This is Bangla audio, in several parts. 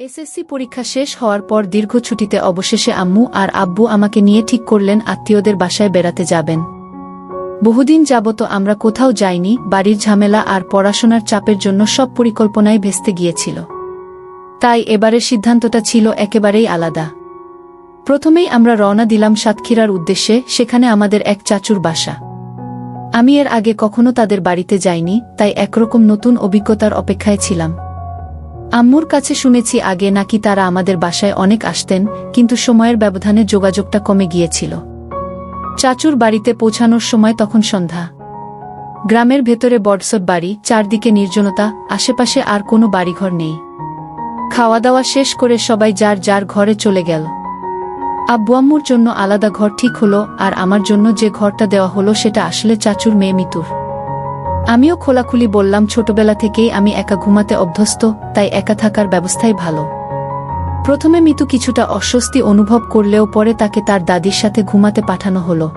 এসএসসি পরীক্ষা শেষ হওয়ার পর দীর্ঘ ছুটিতে অবশেষে আম্মু আর আব্বু আমাকে নিয়ে ঠিক করলেন আত্মীয়দের বাসায় বেড়াতে যাবেন। বহুদিন যাবত আমরা কোথাও যাইনি, বাড়ির ঝামেলা আর পড়াশোনার চাপের জন্য সব পরিকল্পনাই ভেস্তে গিয়েছিল। তাই এবারের সিদ্ধান্তটা ছিল একেবারেই আলাদা। প্রথমেই আমরা রওনা দিলাম সাতক্ষীরার উদ্দেশ্যে, সেখানে আমাদের এক চাচুর বাসা। আমি এর আগে কখনো তাদের বাড়িতে যাইনি, তাই একরকম নতুন অভিজ্ঞতার অপেক্ষায় ছিলাম। আম্মুর কাছে শুনেছি আগে নাকি তারা আমাদের বাসায় অনেক আসতেন, কিন্তু সময়ের ব্যবধানে যোগাযোগটা কমে গিয়েছিল। চাচুর বাড়িতে পৌঁছানোর সময় তখন সন্ধ্যা। গ্রামের ভেতরে বড়সড় বাড়ি, চারদিকে নির্জনতা, আশেপাশে আর কোনো বাড়িঘর নেই। খাওয়া দাওয়া শেষ করে সবাই যার যার ঘরে চলে গেল। আব্বু আম্মুর জন্য আলাদা ঘর ঠিক হলো, আর আমার জন্য যে ঘরটা দেওয়া হলো সেটা আসলে চাচুর মেয়ে মিতুর। আমিও খোলাখুলি বললাম ছোটবেলা থেকেই আমি একা ঘুমাতে অভ্যস্ত, তাই একা থাকার ব্যবস্থাই ভালো। প্রথমে মিতু কিছুটা অস্বস্তি অনুভব করলেও পরে তাকে তার দাদির সাথে ঘুমাতে পাঠানো হলো।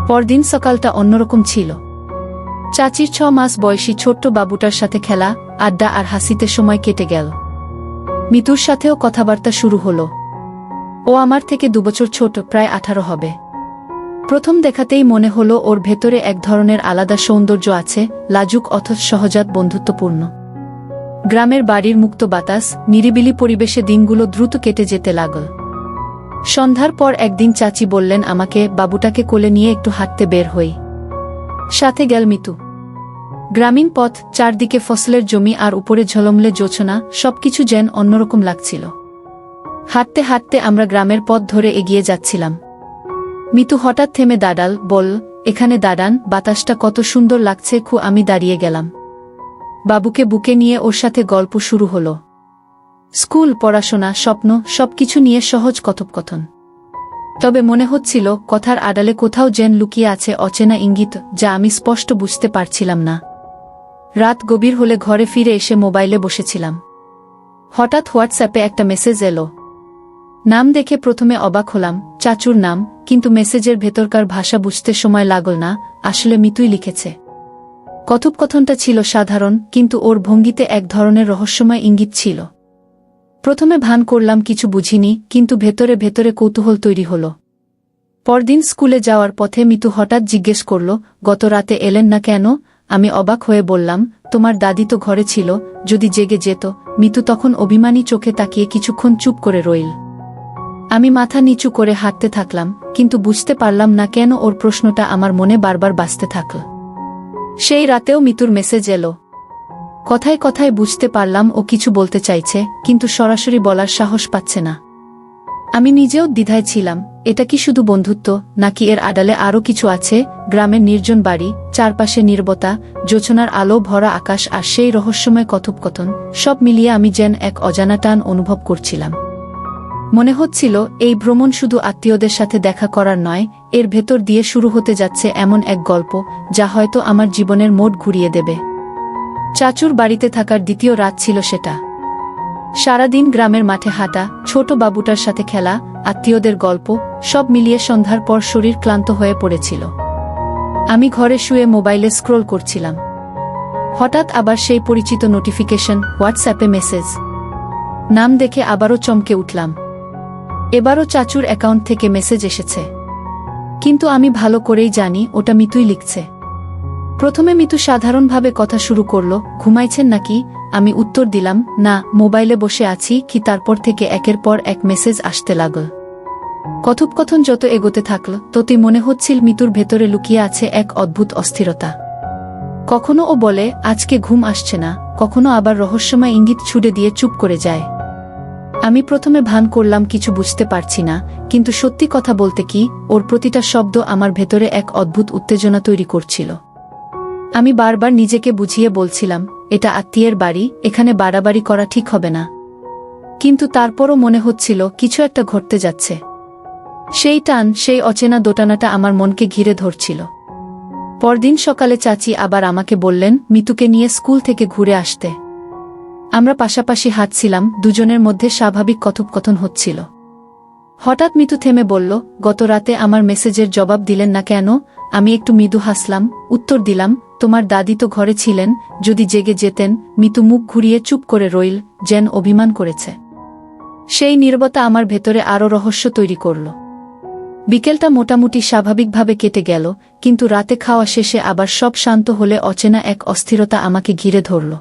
পরদিন সকালটা অন্যরকম ছিল। চাচির 6 মাস বয়সী ছোট্ট বাবুটার সাথে খেলা, আড্ডা আর হাসিতে সময় কেটে গেল। মিতুর সাথেও কথাবার্তা শুরু হলো। ও আমার থেকে 2 বছর ছোট, প্রায় 18 হবে। প্রথম দেখাতেই মনে হলো ওর ভেতরে এক ধরনের আলাদা সৌন্দর্য আছে, লাজুক অথচ সহজাত বন্ধুত্বপূর্ণ। গ্রামের বাড়ির মুক্ত বাতাস, নিরিবিলি পরিবেশে দিনগুলো দ্রুত কেটে যেতে লাগল। সন্ধ্যার পর একদিন চাচি বললেন আমাকে, বাবুটাকে কোলে নিয়ে একটু হাঁটতে বের হই। সাথে গেল মিতু। গ্রামীণ পথ, চারদিকে ফসলের জমি আর উপরে ঝলমলে জোছনা, সবকিছু যেন অন্যরকম লাগছিল। হাঁটতে হাঁটতে আমরা গ্রামের পথ ধরে এগিয়ে যাচ্ছিলাম। মিতু হঠাৎ থেমে দাঁড়াল, বল, এখানে দাঁড়ান, বাতাসটা কত সুন্দর লাগছে। আমি দাঁড়িয়ে গেলাম। বাবুকে বুকে নিয়ে ওর সাথে গল্প শুরু হলো। স্কুল, পড়াশোনা, স্বপ্ন, সবকিছু নিয়ে সহজ কথোপকথন। তবে মনে হচ্ছিল কথার আড়ালে কোথাও যেন লুকিয়ে আছে অচেনা ইঙ্গিত, যা আমি স্পষ্ট বুঝতে পারছিলাম না। রাত গভীর হলে ঘরে ফিরে এসে মোবাইলে বসেছিলাম। হঠাৎ হোয়াটসঅ্যাপে একটা মেসেজ এলো। নাম দেখে প্রথমে অবাক হলাম, চাচুর নাম, কিন্তু মেসেজের ভেতরকার ভাষা বুঝতে সময় লাগল না। আসলে মিতুই লিখেছে। কথোপকথনটা ছিল সাধারণ, কিন্তু ওর ভঙ্গিতে এক ধরনের রহস্যময় ইঙ্গিত ছিল। প্রথমে ভান করলাম কিছু বুঝিনি, কিন্তু ভেতরে ভেতরে কৌতূহল তৈরি হলো। পরদিন স্কুলে যাওয়ার পথে মিতু হঠাৎ জিজ্ঞেস করল, গত রাতে এলেন না কেন? আমি অবাক হয়ে বললাম, তোমার দাদি তো ঘরে ছিল, যদি জেগে যেত। মিতু তখন অভিমানী চোখে তাকিয়ে কিছুক্ষণ চুপ করে রইল। আমি মাথা নিচু করে হাঁটতে থাকলাম, কিন্তু বুঝতে পারলাম না কেন ওর প্রশ্নটা আমার মনে বারবার বাজতে থাকল। সেই রাতেও মিতুর মেসেজ এলো। কথায় কথায় বুঝতে পারলাম ও কিছু বলতে চাইছে, কিন্তু সরাসরি বলার সাহস পাচ্ছে না। আমি নিজেও দ্বিধায় ছিলাম, এটা কি শুধু বন্ধুত্ব, নাকি এর আড়ালে আরও কিছু আছে? গ্রামের নির্জন বাড়ি, চারপাশে নীরবতা, জোছনার আলো ভরা আকাশ আর সেই রহস্যময় কথোপকথন, সব মিলিয়ে আমি যেন এক অজানা টান অনুভব করছিলাম। মনে হচ্ছিল এই ভ্রমণ শুধু আত্মীয়দের সাথে দেখা করার নয়, এর ভেতর দিয়ে শুরু হতে যাচ্ছে এমন এক গল্প, যা হয়তো আমার জীবনের মোড় ঘুরিয়ে দেবে। চাচুর বাড়িতে থাকার দ্বিতীয় রাত ছিল সেটা। সারাদিন গ্রামের মাঠে হাঁটা, ছোট বাবুটার সাথে খেলা, আত্মীয়দের গল্প, সব মিলিয়ে সন্ধ্যার পর শরীর ক্লান্ত হয়ে পড়েছিল। আমি ঘরে শুয়ে মোবাইলে স্ক্রোল করছিলাম। হঠাৎ আবার সেই পরিচিত নোটিফিকেশন, হোয়াটসঅ্যাপে মেসেজ। নাম দেখে আবারও চমকে উঠলাম। এবারও চাচুর অ্যাকাউন্ট থেকে মেসেজ এসেছে, কিন্তু আমি ভালো করেই জানি ওটা মিতুই লিখছে। প্রথমে মিতু সাধারণভাবে কথা শুরু করল, ঘুমাইছেন নাকি? আমি উত্তর দিলাম, না, মোবাইলে বসে আছি। তারপর থেকে একের পর এক মেসেজ আসতে লাগল। কথোপকথন যত এগোতে থাকল, ততই মনে হচ্ছিল মিতুর ভেতরে লুকিয়ে আছে এক অদ্ভুত অস্থিরতা। কখনো ও বলে আজকে ঘুম আসছে না, কখনো আবার রহস্যময় ইঙ্গিত ছুড়ে দিয়ে চুপ করে যায়। আমি প্রথমে ভান করলাম কিছু বুঝতে পারছি না, কিন্তু সত্যি কথা বলতে কি, ওর প্রতিটা শব্দ আমার ভেতরে এক অদ্ভুত উত্তেজনা তৈরি করছিল। আমি বারবার নিজেকে বুঝিয়ে বলছিলাম, এটা আত্মীয়ের বাড়ি, এখানে বাড়াবাড়ি করা ঠিক হবে না। কিন্তু তারপরও মনে হচ্ছিল কিছু একটা ঘটতে যাচ্ছে। সেই টান, সেই অচেনা দোটানাটা আমার মনকে ঘিরে ধরছিল। পরদিন সকালে চাচি আবার আমাকে বললেন মিতুকে নিয়ে স্কুল থেকে ঘুরে আসতে। আমরা পাশাপাশি হাঁটছিলাম, দুজনের মধ্যে স্বাভাবিক কথোপকথন হচ্ছিল। হঠাৎ মিতু থেমে বলল, গত রাতে আমার মেসেজের জবাব দিলেন না কেন? আমি একটু মৃদু হাসলাম, উত্তর দিলাম, তোমার দাদি তো ঘরে ছিলেন, যদি জেগে যেতেন। মিতু মুখ ঘুরিয়ে চুপ করে রইল, যেন অভিমান করেছে। সেই নীরবতা আমার ভেতরে আরও রহস্য তৈরি করল। বিকেলটা মোটামুটি স্বাভাবিকভাবে কেটে গেল, কিন্তু রাতে খাওয়া শেষে আবার সব শান্ত হলে অচেনা এক অস্থিরতা আমাকে ঘিরে ধরল।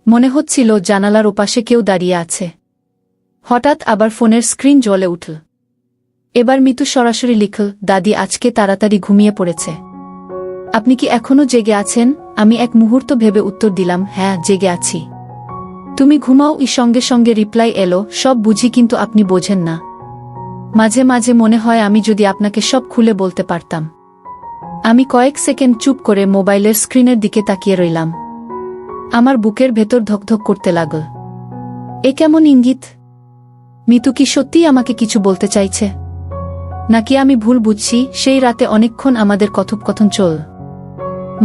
মনে হচ্ছিল জানালার ওপাশে কেউ দাঁড়িয়ে আছে। হঠাৎ আবার ফোনের স্ক্রিন জ্বলে উঠল। এবার মিতু সরাসরি লিখল, দাদি আজকে তাড়াতাড়ি ঘুমিয়ে পড়েছে। আপনি কি এখনো জেগে আছেন? আমি এক মুহূর্ত ভেবে উত্তর দিলাম, হ্যাঁ জেগে আছি। তুমি ঘুমাও। সঙ্গে সঙ্গে রিপ্লাই এলো, সব বুঝি কিন্তু আপনি বোঝেন না। মাঝে মাঝে মনে হয় আমি যদি আপনাকে সব খুলে বলতে পারতাম। আমি কয়েক সেকেন্ড চুপ করে মোবাইলের স্ক্রিনের দিকে তাকিয়ে রইলাম। আমার বুকের ভেতর ধকধক করতে লাগল। এ কেমন ইঙ্গিত? মিতু কি সত্যিই আমাকে কিছু বলতে চাইছে, নাকি আমি ভুল বুঝছি? সেই রাতে অনেকক্ষণ আমাদের কথোপকথন চল।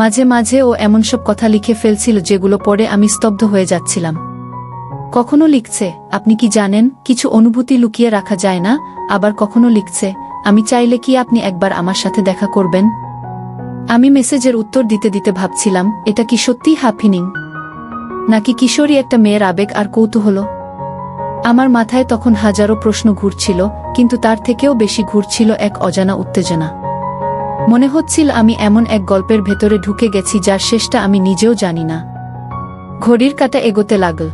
মাঝে মাঝে ও এমন সব কথা লিখে ফেলছিল যেগুলো পড়ে আমি স্তব্ধ হয়ে যাচ্ছিলাম। কখনো লিখছে, আপনি কি জানেন কিছু অনুভূতি লুকিয়ে রাখা যায় না। আবার কখনো লিখছে, আমি চাইলে কি আপনি একবার আমার সাথে দেখা করবেন। আমি মেসেজের উত্তর দিতে দিতে ভাবছিলাম, এটা কি সত্যিই হ্যাপেনিং, নাকি কিশোরী একটা মেয়ের আবেগ আর কৌতূহল। আমার মাথায় তখন হাজারো প্রশ্ন ঘুরছিল, কিন্তু তার থেকেও বেশি ঘুরছিল এক অজানা উত্তেজনা। মনে হচ্ছিল আমি এমন এক গল্পের ভেতরে ঢুকে গেছি যার শেষটা আমি নিজেও জানি না। ঘড়ির কাঁটা এগোতে লাগল।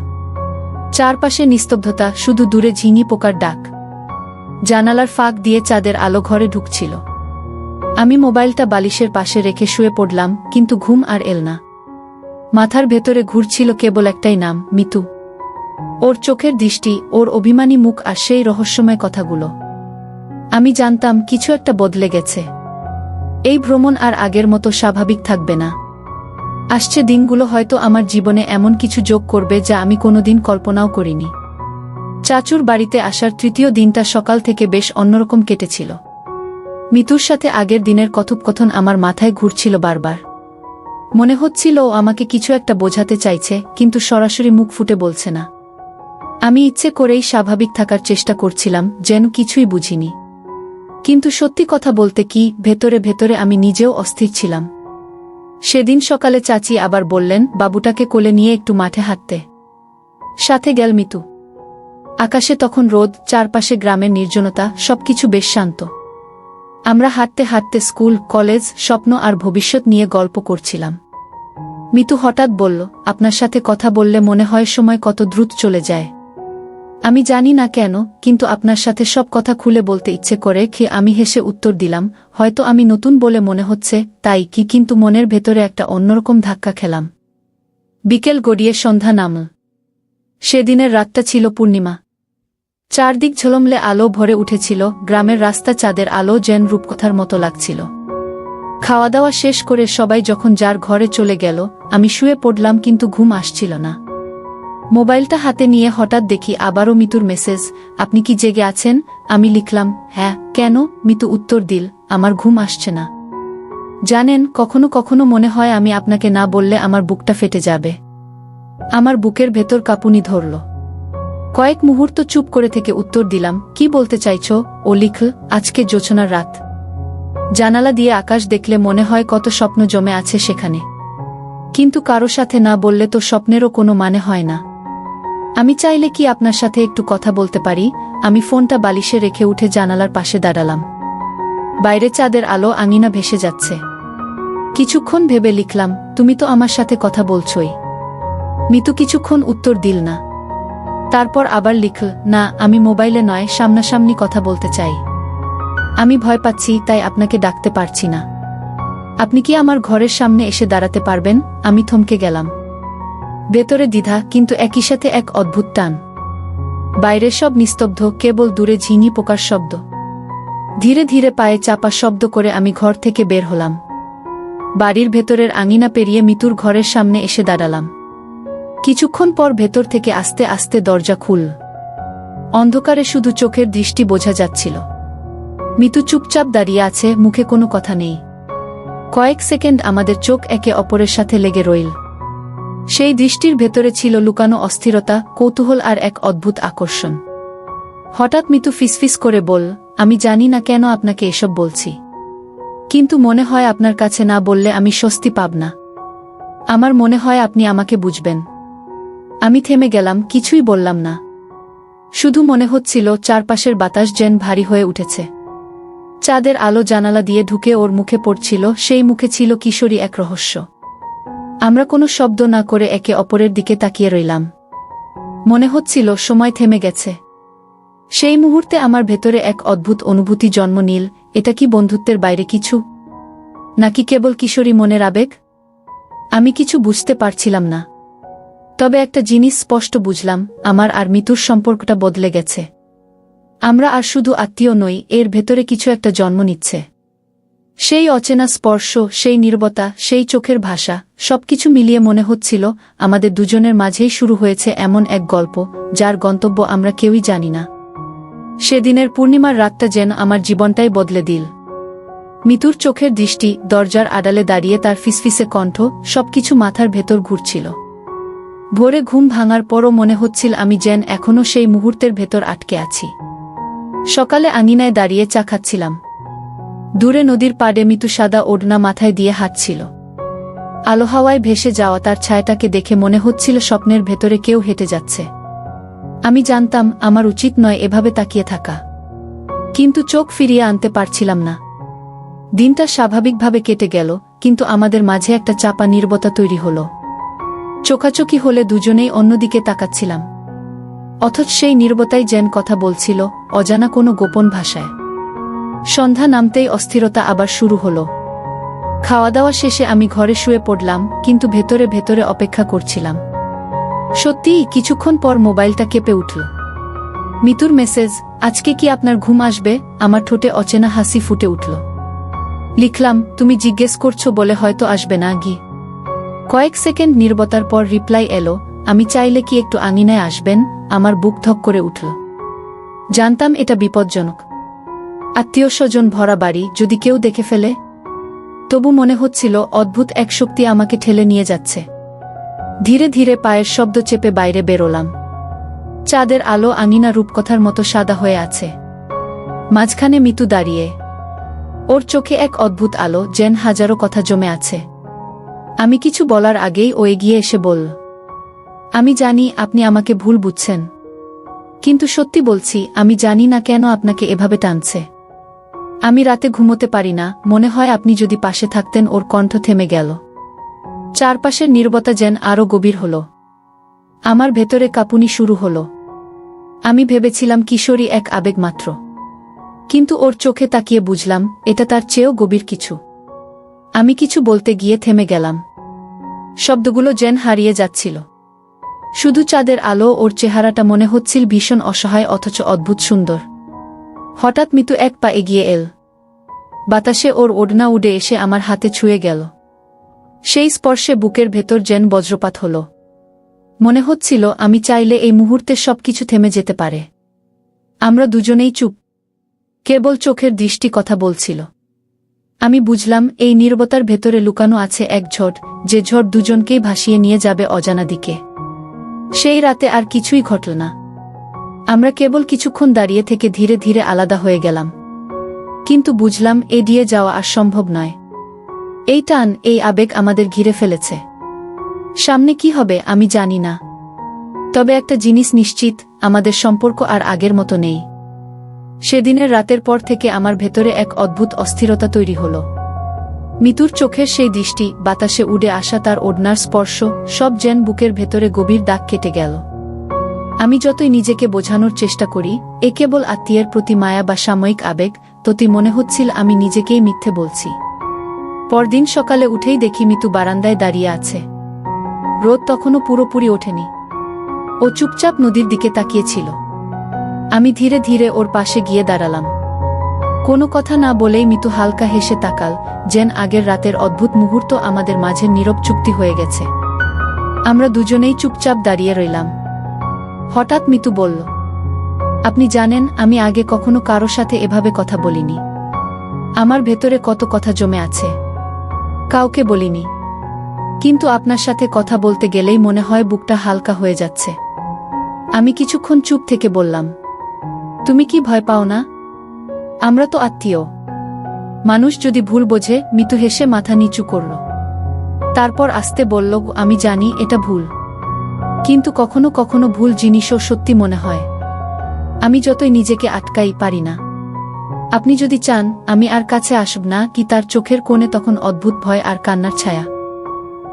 চারপাশে নিস্তব্ধতা, শুধু দূরে ঝিঙি পোকার ডাক। জানালার ফাঁক দিয়ে চাঁদের আলো ঘরে ঢুকছিল। আমি মোবাইলটা বালিশের পাশে রেখে শুয়ে পড়লাম, কিন্তু ঘুম আর এল না। মাথার ভেতরে ঘুরছিল কেবল একটাই নাম, মিতু। ওর চোখের দৃষ্টি, ওর অভিমানী মুখ আর সেই রহস্যময় কথাগুলো। আমি জানতাম কিছু একটা বদলে গেছে। এই ভ্রমণ আর আগের মতো স্বাভাবিক থাকবে না। আসছে দিনগুলো হয়তো আমার জীবনে এমন কিছু যোগ করবে যা আমি কোনোদিন কল্পনাও করিনি। চাচুর বাড়িতে আসার তৃতীয় দিনটা সকাল থেকে বেশ অন্যরকম কেটেছিল। মিতুর সাথে আগের দিনের কথোপকথন আমার মাথায় ঘুরছিল বারবার। মনে হচ্ছিল ও আমাকে কিছু একটা বোঝাতে চাইছে, কিন্তু সরাসরি মুখ ফুটে বলছে না। আমি ইচ্ছে করেই স্বাভাবিক থাকার চেষ্টা করছিলাম, যেন কিছুই বুঝিনি। কিন্তু সত্যি কথা বলতে কি, ভেতরে ভেতরে আমি নিজেও অস্থির ছিলাম। সেদিন সকালে চাচি আবার বললেন, বাবুটাকে কোলে নিয়ে একটু মাঠে হাঁটতে। সাথে গেল মিতু। আকাশে তখন রোদ, চারপাশে গ্রামের নির্জনতা, সবকিছু বেশ শান্ত। আমরা হাঁটতে হাঁটতে স্কুল, কলেজ, স্বপ্ন আর ভবিষ্যৎ নিয়ে গল্প করছিলাম। মিতু হঠাৎ বলল, আপনার সাথে কথা বললে মনে হয় সময় কত দ্রুত চলে যায়। আমি জানি না কেন, কিন্তু আপনার সাথে সব কথা খুলে বলতে ইচ্ছে করে। আমি হেসে উত্তর দিলাম, হয়তো আমি নতুন বলে মনে হচ্ছে তাই কি, কিন্তু মনের ভেতরে একটা অন্যরকম ধাক্কা খেলাম। বিকেল গড়িয়ে সন্ধ্যা নামল। সেদিনের রাতটা ছিল পূর্ণিমা। চারদিক ঝলমলে আলো ভরে উঠেছিল, গ্রামের রাস্তা চাঁদের আলো যেন রূপকথার মতো লাগছিল। খাওয়া দাওয়া শেষ করে সবাই যখন যার ঘরে চলে গেল, আমি শুয়ে পড়লাম, কিন্তু ঘুম আসছিল না। মোবাইলটা হাতে নিয়ে হঠাৎ দেখি আবারও মিতুর মেসেজ, আপনি কি জেগে আছেন? আমি লিখলাম, হ্যাঁ। কেন? মিতু উত্তর দিল, আমার ঘুম আসছে না। জানেন, কখনো কখনো মনে হয় আমি আপনাকে না বললে আমার বুকটা ফেটে যাবে। আমার বুকের ভেতর কাঁপুনি ধরল। কয়েক মুহূর্ত চুপ করে থেকে উত্তর দিলাম, কি বলতে চাইছো? ও লিখল, আজকে জোছনার রাত। জানালা দিয়ে আকাশ দেখলে মনে হয় কত স্বপ্ন জমে আছে সেখানে। কিন্তু কারো সাথে না বললে তো স্বপ্নেরও কোনো মানে হয় না। আমি চাইলে কি আপনার সাথে একটু কথা বলতে পারি? আমি ফোনটা বালিশে রেখে উঠে জানালার পাশে দাঁড়ালাম। বাইরে চাঁদের আলো আঙিনা ভেসে যাচ্ছে। কিছুক্ষণ ভেবে লিখলাম, তুমি তো আমার সাথে কথা বলছোই। মিতু কিছুক্ষণ উত্তর দিল না। তারপর আবার লিখল, না, আমি মোবাইলে নয়, সামনাসামনি কথা বলতে চাই। আমি ভয় পাচ্ছি, তাই আপনাকে ডাকতে পারছি না। আপনি কি আমার ঘরের সামনে এসে দাঁড়াতে পারবেন? আমি থমকে গেলাম। ভেতরে দ্বিধা, কিন্তু একই সাথে এক অদ্ভুত টান। বাইরে সব নিস্তব্ধ, কেবল দূরে ঝিঙি পোকার শব্দ। ধীরে ধীরে পায়ে চাপা শব্দ করে আমি ঘর থেকে বের হলাম। বাড়ির ভেতরের আঙিনা পেরিয়ে মিতুর ঘরের সামনে এসে দাঁড়ালাম। কিছুক্ষণ পর ভেতর থেকে আস্তে আস্তে দরজা খুলল। অন্ধকারে শুধু চোখের দৃষ্টি বোঝা যাচ্ছিল। মিতু চুপচাপ দাঁড়িয়ে আছে, মুখে কোনো কথা নেই। কয়েক সেকেন্ড আমাদের চোখ একে অপরের সাথে লেগে রইল। সেই দৃষ্টির ভেতরে ছিল লুকানো অস্থিরতা, কৌতূহল আর এক অদ্ভুত আকর্ষণ। হঠাৎ মিতু ফিসফিস করে বলল, আমি জানি না কেন আপনাকে এসব বলছি, কিন্তু মনে হয় আপনার কাছে না বললে আমি স্বস্তি পাব না। আমার মনে হয় আপনি আমাকে বুঝবেন। আমি থেমে গেলাম, কিছুই বললাম না। শুধু মনে হচ্ছিল চারপাশের বাতাস যেন ভারী হয়ে উঠেছে। চাঁদের আলো জানালা দিয়ে ঢুকে ওর মুখে পড়ছিল, সেই মুখে ছিল কিশোরী এক রহস্য। আমরা কোনো শব্দ না করে একে অপরের দিকে তাকিয়ে রইলাম। মনে হচ্ছিল সময় থেমে গেছে। সেই মুহূর্তে আমার ভেতরে এক অদ্ভুত অনুভূতি জন্ম নিল। এটা কি বন্ধুত্বের বাইরে কিছু, নাকি কেবল কিশোরী মনের আবেগ? আমি কিছু বুঝতে পারছিলাম না। তবে একটা জিনিস স্পষ্ট বুঝলাম, আমার আর মিতুর সম্পর্কটা বদলে গেছে। আমরা আর শুধু আত্মীয় নই, এর ভেতরে কিছু একটা জন্ম নিচ্ছে। সেই অচেনা স্পর্শ, সেই নীরবতা, সেই চোখের ভাষা, সবকিছু মিলিয়ে মনে হচ্ছিল আমাদের দুজনের মাঝেই শুরু হয়েছে এমন এক গল্প, যার গন্তব্য আমরা কেউই জানি না। সেদিনের পূর্ণিমার রাতটা যেন আমার জীবনটাই বদলে দিল। মিতুর চোখের দৃষ্টি, দরজার আড়ালে দাঁড়িয়ে তার ফিসফিসে কণ্ঠ, সবকিছু মাথার ভেতর ঘুরছিল। ভোরে ঘুম ভাঙার পরও মনে হচ্ছিল আমি যেন এখনও সেই মুহূর্তের ভেতর আটকে আছি। সকালে আঙিনায় দাঁড়িয়ে চা খাচ্ছিলাম। দূরে নদীর পাড়ে মিতু সাদা ওড়না মাথায় দিয়ে হাঁটছিল। আলো হাওয়ায় ভেসে যাওয়া তার ছায়াটাকে দেখে মনে হচ্ছিল স্বপ্নের ভেতরে কেউ হেঁটে যাচ্ছে। আমি জানতাম আমার উচিত নয় এভাবে তাকিয়ে থাকা, কিন্তু চোখ ফিরিয়ে আনতে পারছিলাম না। দিনটা স্বাভাবিকভাবে কেটে গেল, কিন্তু আমাদের মাঝে একটা চাপা নীরবতা তৈরি হল। চোখাচোখি হলে দুজনেই অন্যদিকে তাকাচ্ছিলাম, অথচ সেই নীরবতাই যেন কথা বলছিল, অজানা কোনো গোপন ভাষায়। সন্ধ্যা নামতেই অস্থিরতা আবার শুরু হল। খাওয়া দাওয়া শেষে আমি ঘরে শুয়ে পড়লাম, কিন্তু ভেতরে ভেতরে অপেক্ষা করছিলাম। সত্যিই কিছুক্ষণ পর মোবাইলটা কেঁপে উঠল। মিতুর মেসেজ, আজকে কি আপনার ঘুম আসবে? আমার ঠোঁটে অচেনা হাসি ফুটে উঠল। লিখলাম, তুমি জিজ্ঞেস করছো বলে হয়তো আসবে না গি। কয়েক সেকেন্ড নীরবতার পর রিপ্লাই এলো, আমি চাইলে কি একটু আঙিনায় আসবেন? আমার বুক ধক করে উঠল। জানতাম এটা বিপজ্জনক। আত্মীয় স্বজন ভরা বাড়ি, যদি কেউ দেখে ফেলে? তবু মনে হচ্ছিল অদ্ভুত এক শক্তি আমাকে ঠেলে নিয়ে যাচ্ছে। ধীরে ধীরে পায়ের শব্দ চেপে বাইরে বেরোলাম। চাঁদের আলো আঙিনা রূপকথার মতো সাদা হয়ে আছে। মাঝখানে মিতু দাঁড়িয়ে, ওর চোখে এক অদ্ভুত আলো, যেন হাজারো কথা জমে আছে। আমি কিছু বলার আগেই ও এগিয়ে এসে বলল, আমি জানি আপনি আমাকে ভুল বুঝছেন, কিন্তু সত্যি বলছি, আমি জানি না কেন আপনাকে এভাবে টানছে। আমি রাতে ঘুমোতে পারি না, মনে হয় আপনি যদি পাশে থাকতেন। ওর কণ্ঠ থেমে গেল। চারপাশের নীরবতা যেন আরও গভীর হল। আমার ভেতরে কাঁপুনি শুরু হল। আমি ভেবেছিলাম কিশোরী এক আবেগ মাত্র, কিন্তু ওর চোখে তাকিয়ে বুঝলাম এটা তার চেয়েও গভীর কিছু। আমি কিছু বলতে গিয়ে থেমে গেলাম। শব্দগুলো যেন হারিয়ে যাচ্ছিল। শুধু চাঁদের আলো, ওর চেহারাটা মনে হচ্ছিল ভীষণ অসহায় অথচ অদ্ভুত সুন্দর। হঠাৎ মিতু এক পা এগিয়ে এল। বাতাসে ওর ওড়না উড়ে এসে আমার হাতে ছুঁয়ে গেল। সেই স্পর্শে বুকের ভেতর যেন বজ্রপাত হল। মনে হচ্ছিল আমি চাইলে এই মুহূর্তে সবকিছু থেমে যেতে পারে। আমরা দুজনেই চুপ, কেবল চোখের দৃষ্টি কথা বলছিল। আমি বুঝলাম এই নীরবতার ভেতরে লুকানো আছে এক ঝড়, যে ঝড় দুজনকেই ভাসিয়ে নিয়ে যাবে অজানা দিকে। সেই রাতে আর কিছুই ঘটল না। আমরা কেবল কিছুক্ষণ দাঁড়িয়ে থেকে ধীরে ধীরে আলাদা হয়ে গেলাম। কিন্তু বুঝলাম এড়িয়ে যাওয়া আর সম্ভব নয়। এই টান, এই আবেগ আমাদের ঘিরে ফেলেছে। সামনে কি হবে আমি জানি না, তবে একটা জিনিস নিশ্চিত, আমাদের সম্পর্ক আর আগের মতো নেই। সেদিনের রাতের পর থেকে আমার ভেতরে এক অদ্ভুত অস্থিরতা তৈরি হল। মিতুর চোখের সেই দৃষ্টি, বাতাসে উড়ে আসা তার ওড়নার স্পর্শ, সব যেন বুকের ভেতরে গভীর দাগ কেটে গেল। আমি যতই নিজেকে বোঝানোর চেষ্টা করি এ কেবল আত্মীয়ের প্রতি মায়া বা সাময়িক আবেগ, ততই মনে হচ্ছিল আমি নিজেকেই মিথ্যে বলছি। পরদিন সকালে উঠেই দেখি মিতু বারান্দায় দাঁড়িয়ে আছে। রোদ তখনও পুরোপুরি ওঠেনি। ও চুপচাপ নদীর দিকে তাকিয়েছিল। আমি ধীরে ধীরে ওর পাশে গিয়ে দাঁড়ালাম। কোনো কথা না বলেই মিতু হালকা হেসে তাকাল, যেন আগের রাতের অদ্ভুত মুহূর্ত আমাদের মাঝে নীরব চুক্তি হয়ে গেছে। আমরা দুজনেই চুপচাপ দাঁড়িয়ে রইলাম। হঠাৎ মিতু বলল, আপনি জানেন আমি আগে কখনো কারো সাথে এভাবে কথা বলিনি। আমার ভেতরে কত কথা জমে আছে, কাউকে বলিনি। কিন্তু আপনার সাথে কথা বলতে গেলেই মনে হয় বুকটা হালকা হয়ে যাচ্ছে। আমি কিছুক্ষণ চুপ থেকে বললাম, তুমি কি ভয় পাও না? আমরা তো আত্মীয়। মানুষ যদি ভুল বোঝে। মিতু হেসে মাথা নিচু করল। তারপর আস্তে বলল, আমি জানি এটা ভুল, কিন্তু কখনো কখনো ভুল জিনিসও সত্যি মনে হয়। আমি যতই নিজেকে আটকাই পারি না। আপনি যদি চান আমি আর কাছে আসব না কি? তার চোখের কোণে তখন অদ্ভুত ভয় আর কান্নার ছায়া।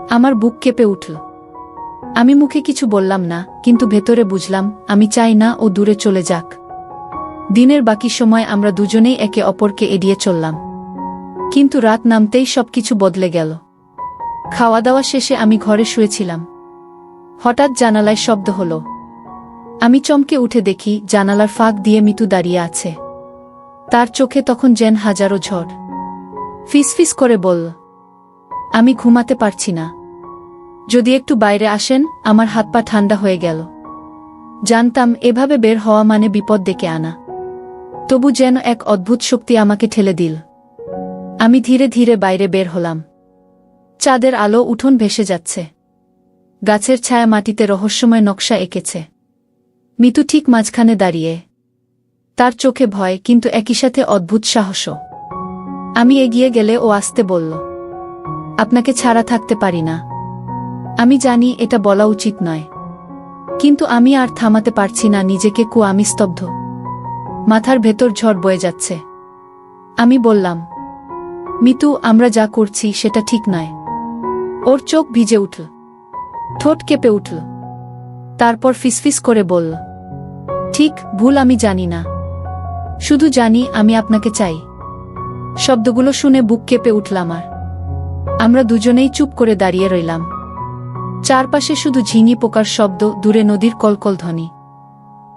আমার বুক কেঁপে উঠল। আমি মুখে কিছু বললাম না, কিন্তু ভেতরে বুঝলাম আমি চাই না ও দূরে চলে যাক। দিনের বাকি সময় আমরা দুজনেই একে অপরকে এড়িয়ে চললাম। কিন্তু রাত নামতেই সবকিছু বদলে গেল। খাওয়া দাওয়া শেষে আমি ঘরে শুয়েছিলাম। হঠাৎ জানালায় শব্দ হলো। আমি চমকে উঠে দেখি জানালার ফাঁক দিয়ে মিতু দাঁড়িয়ে আছে। তার চোখে তখন যেন হাজারো ঝড়। ফিসফিস করে বলল, আমি ঘুমাতে পারছি না, যদি একটু বাইরে আসেন। আমার হাত পা ঠান্ডা হয়ে গেল। জানতাম এভাবে বের হওয়া মানে বিপদ ডেকে আনা। তবু যেন এক অদ্ভুত শক্তি আমাকে ঠেলে দিল। আমি ধীরে ধীরে বাইরে বের হলাম। চাঁদের আলো উঠোন ভেসে যাচ্ছে। গাছের ছায়া মাটিতে রহস্যময় নকশা এঁকেছে। মিতু ঠিক মাঝখানে দাঁড়িয়ে, তার চোখে ভয় কিন্তু একই সাথে অদ্ভুত সাহসও। আমি এগিয়ে গেলে ও আস্তে বলল, আপনাকে ছাড়া থাকতে পারি না। আমি জানি এটা বলা উচিত নয়, কিন্তু আমি আর থামাতে পারছি না নিজেকে। আমি স্তব্ধ, মাথার ভেতর ঝড় বয়ে যাচ্ছে। আমি বললাম, মিতু, আমরা যা করছি সেটা ঠিক নয়। ওর চোখ ভিজে উঠল, ঠোঁট কেঁপে উঠল। তারপর ফিসফিস করে বলল, ঠিক ভুল আমি জানি না, শুধু জানি আমি আপনাকে চাই। শব্দগুলো শুনে বুক কেঁপে উঠল আমার। আমরা দুজনেই চুপ করে দাঁড়িয়ে রইলাম। চারপাশে শুধু ঝিঙি পোকার শব্দ, দূরে নদীর কলকল ধ্বনি।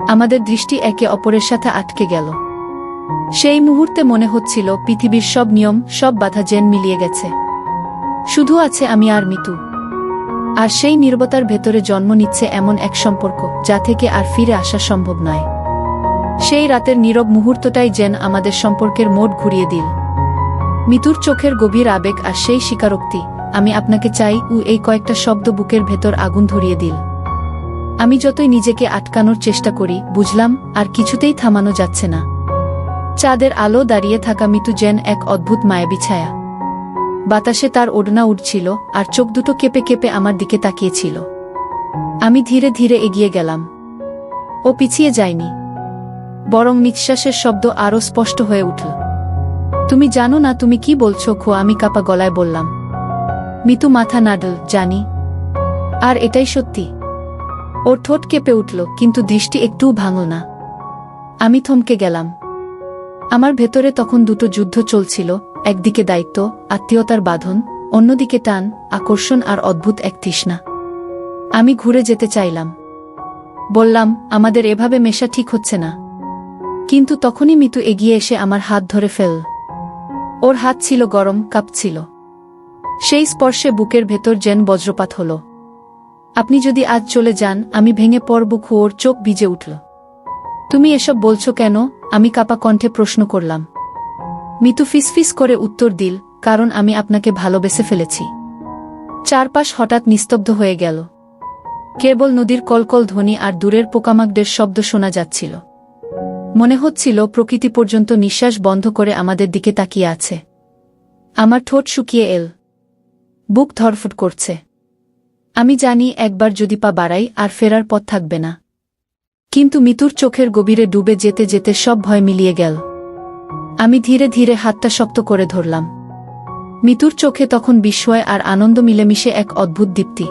আমাদের দৃষ্টি একে অপরের সাথে আটকে গেল। সেই মুহূর্তে মনে হচ্ছিল পৃথিবীর সব নিয়ম, সব বাধা যেন মিলিয়ে গেছে। শুধু আছে আমি আর মিতু। আর সেই নীরবতার ভেতরে জন্ম নিচ্ছে এমন এক সম্পর্ক যা থেকে আর ফিরে আসা সম্ভব নয়। সেই রাতের নীরব মুহূর্তটাই যেন আমাদের সম্পর্কের মোড় ঘুরিয়ে দিল। মিতুর চোখের গভীর আবেগ আর সেই স্বীকারোক্তি, আমি আপনাকে চাই, এই কয়েকটা শব্দ বুকের ভেতর আগুন ধরিয়ে দিল। আমি যতই নিজেকে আটকানোর চেষ্টা করি, বুঝলাম আর কিছুতেই থামানো যাচ্ছে না। চাঁদের আলো দাঁড়িয়ে থাকা মিতু যেন এক অদ্ভুত মায়াবী ছায়া। বাতাসে তার ওড়না উঠছিল আর চোখ দুটো কেঁপে কেঁপে আমার দিকে তাকিয়েছিল। আমি ধীরে ধীরে এগিয়ে গেলাম। ও পিছিয়ে যায়নি, বরং নিঃশ্বাসের শব্দ আরও স্পষ্ট হয়ে উঠল। তুমি জানো না তুমি কি বলছো? আমি কাঁপা গলায় বললাম। মিতু মাথা নাড়ল, জানি। আর এটাই সত্যি। ওর ঠোঁট কেঁপে উঠল, কিন্তু দৃষ্টি একটুও ভাঙল না। আমি থমকে গেলাম। আমার ভেতরে তখন দুটো যুদ্ধ চলছিল, একদিকে দায়িত্ব, আত্মীয়তার বাঁধন, অন্যদিকে টান, আকর্ষণ আর অদ্ভুত এক তৃষ্ণা। আমি ঘুরে যেতে চাইলাম, বললাম, আমাদের এভাবে মেশা ঠিক হচ্ছে না। কিন্তু তখনই মিতু এগিয়ে এসে আমার হাত ধরে ফেলল। ওর হাত ছিল গরম, কাঁপছিল। সেই স্পর্শে বুকের ভেতর যেন বজ্রপাত হল। আপনি যদি আজ চলে যান আমি ভেঙে পড়ব। ওর চোখ ভিজে উঠল। তুমি এসব বলছো কেন? আমি কাঁপা কণ্ঠে প্রশ্ন করলাম। মিতু ফিসফিস করে উত্তর দিল, কারণ আমি আপনাকে ভালোবেসে ফেলেছি। চারপাশ হঠাৎ নিস্তব্ধ হয়ে গেল। কেবল নদীর কলকল ধ্বনি আর দূরের পোকামাকড়ের শব্দ শোনা যাচ্ছিল। মনে হচ্ছিল প্রকৃতি পর্যন্ত নিঃশ্বাস বন্ধ করে আমাদের দিকে তাকিয়ে আছে। আমার ঠোঁট শুকিয়ে এল, বুক ধড়ফড় করছে। আমি জানি একবার যদি পা বাড়াই আর ফেরার পথ থাকবে না। কিন্তু মিতুর চোখের গভীরে ডুবে যেতে যেতে সব ভয় মিলিয়ে গেল। আমি ধীরে ধীরে হাতটা শক্ত করে ধরলাম। মিতুর চোখে তখন বিস্ময় আর আনন্দ মিলেমিশে এক অদ্ভুত দীপ্তি।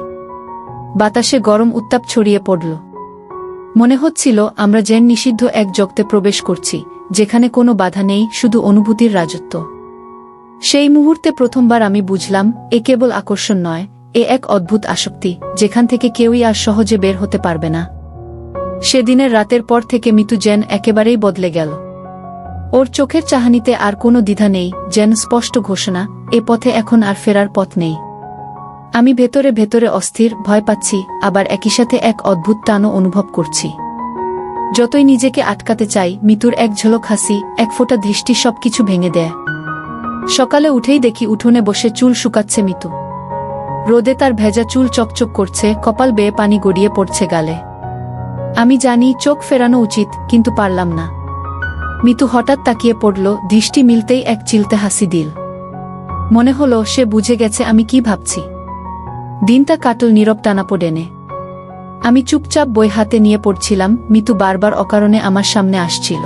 বাতাসে গরম উত্তাপ ছড়িয়ে পড়ল। মনে হচ্ছিল আমরা যেন নিষিদ্ধ এক জগতে প্রবেশ করছি, যেখানে কোনো বাধা নেই, শুধু অনুভূতির রাজত্ব। সেই মুহূর্তে প্রথমবার আমি বুঝলাম, এ কেবল আকর্ষণ নয়, এ এক অদ্ভুত আসক্তি, যেখান থেকে কেউই আর সহজে বের হতে পারবে না। সেদিনের রাতের পর থেকে মিতু যেন একেবারেই বদলে গেল। ওর চোখের চাহনিতে আর কোনো দ্বিধা নেই, যেন স্পষ্ট ঘোষণা, এ পথে এখন আর ফেরার পথ নেই। আমি ভেতরে ভেতরে অস্থির, ভয় পাচ্ছি, আবার একই সাথে এক অদ্ভুত টানও অনুভব করছি। যতই নিজেকে আটকাতে চাই, মিতুর এক ঝলক হাসি, এক ফোঁটা দৃষ্টি সবকিছু ভেঙে দেয়। সকালে উঠেই দেখি উঠোনে বসে চুল শুকাচ্ছে মিতু। রোদে তার ভেজা চুল চকচক করছে, কপাল বেয়ে পানি গড়িয়ে পড়ছে গালে। আমি জানি চোখ ফেরানো উচিত, কিন্তু পারলাম না। মিতু হঠাৎ তাকিয়ে পড়ল, দৃষ্টি মিলতেই এক চিলতে হাসি দিল। মনে হলো সে বুঝে গেছে আমি কি ভাবছি। দিনটা কাটল নীরব টানাপোড়েনে। আমি চুপচাপ বই হাতে নিয়ে পড়ছিলাম। মিতু বারবার অকারণে আমার সামনে আসছিল।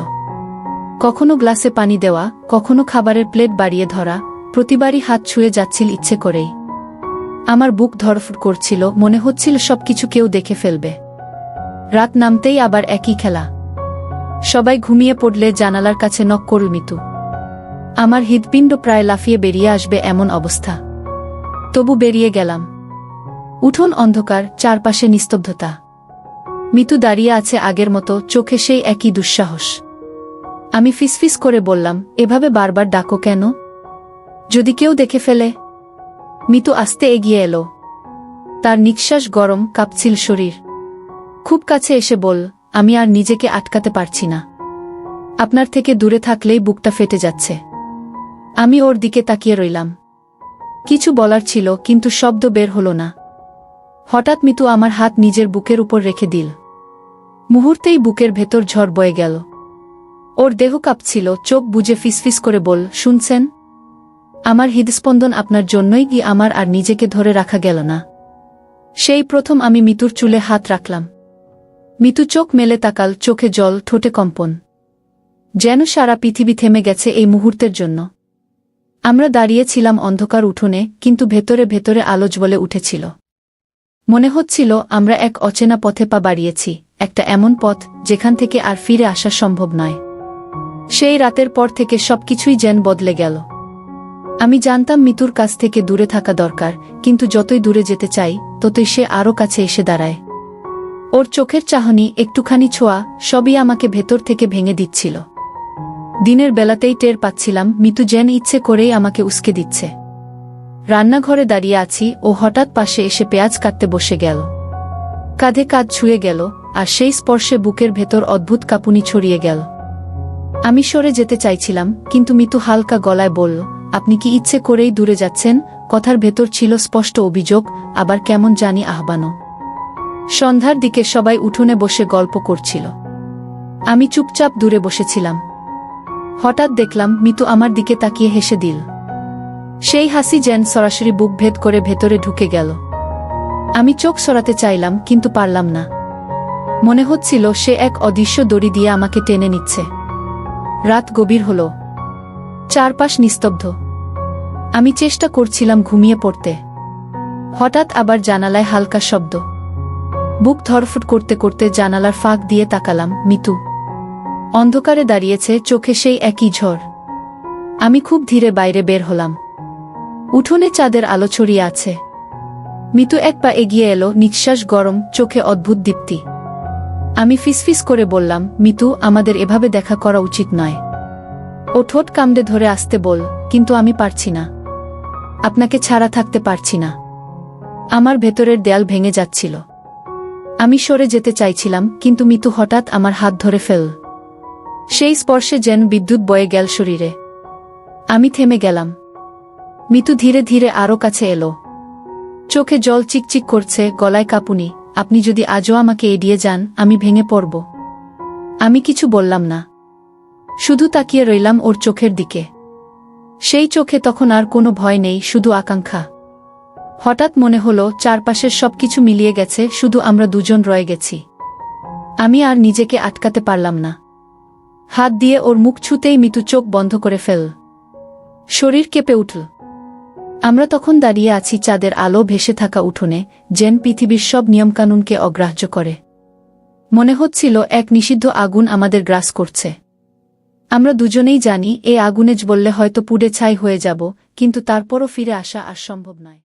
কখনো গ্লাসে পানি দেওয়া, কখনো খাবারের প্লেট বাড়িয়ে ধরা, প্রতিবারই হাত ছুঁয়ে যাচ্ছিল ইচ্ছে করেই। আমার বুক ধড়ফড় করছিল, মনে হচ্ছিল সবকিছু কেউ দেখে ফেলবে। রাত নামতেই আবার একই খেলা। সবাই ঘুমিয়ে পড়লে জানালার কাছে নক করল মিতু। আমার হৃৎপিণ্ড প্রায় লাফিয়ে বেরিয়ে আসবে এমন অবস্থা। তবু বেরিয়ে গেলাম। উঠোন অন্ধকার, চারপাশে নিস্তব্ধতা। মিতু দাঁড়িয়ে আছে আগের মতো, চোখে সেই একই দুঃসাহস। আমি ফিসফিস করে বললাম, এভাবে বারবার ডাকো কেন? যদি কেউ দেখে ফেলে? মিতু আস্তে এগিয়ে এলো। তার নিঃশ্বাস গরম, কাঁপছিল শরীর। খুব কাছে এসে বল, আমি আর নিজেকে আটকাতে পারছি না। আপনার থেকে দূরে থাকলেই বুকটা ফেটে যাচ্ছে। আমি ওর দিকে তাকিয়ে রইলাম। কিছু বলার ছিল, কিন্তু শব্দ বের হলো না। হঠাৎ মিতু আমার হাত নিজের বুকের উপর রেখে দিল। মুহূর্তেই বুকের ভেতর ঝড় বয়ে গেল। ওর দেহ কাঁপছিল, চোখ বুজে ফিসফিস করে বল, শুনছেন? আমার হৃদস্পন্দন আপনার জন্যই কি আমার আর নিজেকে ধরে রাখা গেল না। সেই প্রথম আমি মিতুর চুলে হাত রাখলাম। মিতু চোখ মেলে তাকাল, চোখে জল, ঠোঁটে কম্পন। যেন সারা পৃথিবী থেমে গেছে এই মুহূর্তের জন্য। আমরা দাঁড়িয়েছিলাম অন্ধকার উঠোনে, কিন্তু ভেতরে ভেতরে আলো জ্বলে উঠেছিল। মনে হচ্ছিল আমরা এক অচেনা পথে পা বাড়িয়েছি, একটা এমন পথ যেখান থেকে আর ফিরে আসা সম্ভব নয়। সেই রাতের পর থেকে সবকিছুই যেন বদলে গেল। আমি জানতাম মিতুর কাছ থেকে দূরে থাকা দরকার, কিন্তু যতই দূরে যেতে চাই ততই সে আরও কাছে এসে দাঁড়ায়। ওর চোখের চাহনি, একটুখানি ছোঁয়া, সবই আমাকে ভেতর থেকে ভেঙে দিচ্ছিল। দিনের বেলাতেই টের পাচ্ছিলাম মিতু যেন ইচ্ছে করেই আমাকে উস্কে দিচ্ছে। রান্নাঘরে দাঁড়িয়ে আছি, ও হঠাৎ পাশে এসে পেঁয়াজ কাটতে বসে গেল। কাঁধে কাঁধ ছুঁয়ে গেল, আর সেই স্পর্শে বুকের ভেতর অদ্ভুত কাঁপুনি ছড়িয়ে গেল। আমি সরে যেতে চাইছিলাম, কিন্তু মিতু হালকা গলায় বলল, আপনি কি ইচ্ছে করেই দূরে যাচ্ছেন? কথার ভেতর ছিল স্পষ্ট অভিযোগ, আবার কেমন জানি আহ্বানও। সন্ধ্যার দিকে সবাই উঠোনে বসে গল্প করছিল। আমি চুপচাপ দূরে বসেছিলাম। হঠাৎ দেখলাম মিতু আমার দিকে তাকিয়ে হেসে দিল। সেই হাসি যেন সরাসরি বুক ভেদ করে ভেতরে ঢুকে গেল। আমি চোখ সরাতে চাইলাম, কিন্তু পারলাম না। মনে হচ্ছিল সে এক অদৃশ্য দড়ি দিয়ে আমাকে টেনে নিচ্ছে। রাত গভীর হল। চারপাশ নিস্তব্ধ। আমি চেষ্টা করছিলাম ঘুমিয়ে পড়তে। হঠাৎ আবার জানালায় হালকা শব্দ। বুক ধড়ফড় করতে করতে জানালার ফাঁক দিয়ে তাকালাম। মিতু অন্ধকারে দাঁড়িয়েছে, চোখে সেই একই ঝড়। আমি খুব ধীরে বাইরে বের হলাম। উঠোনে চাঁদের আলো ছড়িয়ে আছে। মিতু এক পা এগিয়ে এলো, নিঃশ্বাস গরম, চোখে অদ্ভুত দীপ্তি। আমি ফিসফিস করে বললাম, মিতু, আমাদের এভাবে দেখা করা উচিত নয়। ও ঠোঁট কামড়ে ধরে আসতে বল, কিন্তু আমি পারছি না। আপনাকে ছাড়া থাকতে পারছি না। আমার ভেতরের দেয়াল ভেঙে যাচ্ছিল। আমি সরে যেতে চাইছিলাম, কিন্তু মিতু হঠাৎ আমার হাত ধরে ফেল। সেই স্পর্শে যেন বিদ্যুৎ বয়ে গেল শরীরে। আমি থেমে গেলাম। মিতু ধীরে ধীরে আরও কাছে এলো। চোখে জল চিকচিক করছে, গলায় কাঁপুনি। আপনি যদি আজও আমাকে এড়িয়ে যান, আমি ভেঙে পড়ব। আমি কিছু বললাম না, শুধু তাকিয়ে রইলাম ওর চোখের দিকে। সেই চোখে তখন আর কোনো ভয় নেই, শুধু আকাঙ্ক্ষা। হঠাৎ মনে হলো চারপাশের সবকিছু মিলিয়ে গেছে, শুধু আমরা দুজন রয়ে গেছি। আমি আর নিজেকে আটকাতে পারলাম না। হাত দিয়ে ওর মুখ ছুঁতেই মিতু চোখ বন্ধ করে ফেল। শরীর কেঁপে উঠল। আমরা তখন দাঁড়িয়ে আছি চাঁদের আলো ভেসে থাকা উঠোনে, যেন পৃথিবীর সব নিয়মকানুনকে অগ্রাহ্য করে। মনে হচ্ছিল এক নিষিদ্ধ আগুন আমাদের গ্রাস করছে। আমরা দুজনেই জানি এই আগুনে জ্বললে হয়তো পুড়ে ছাই হয়ে যাব, কিন্তু তারপরও ফিরে আসা আর সম্ভব নয়।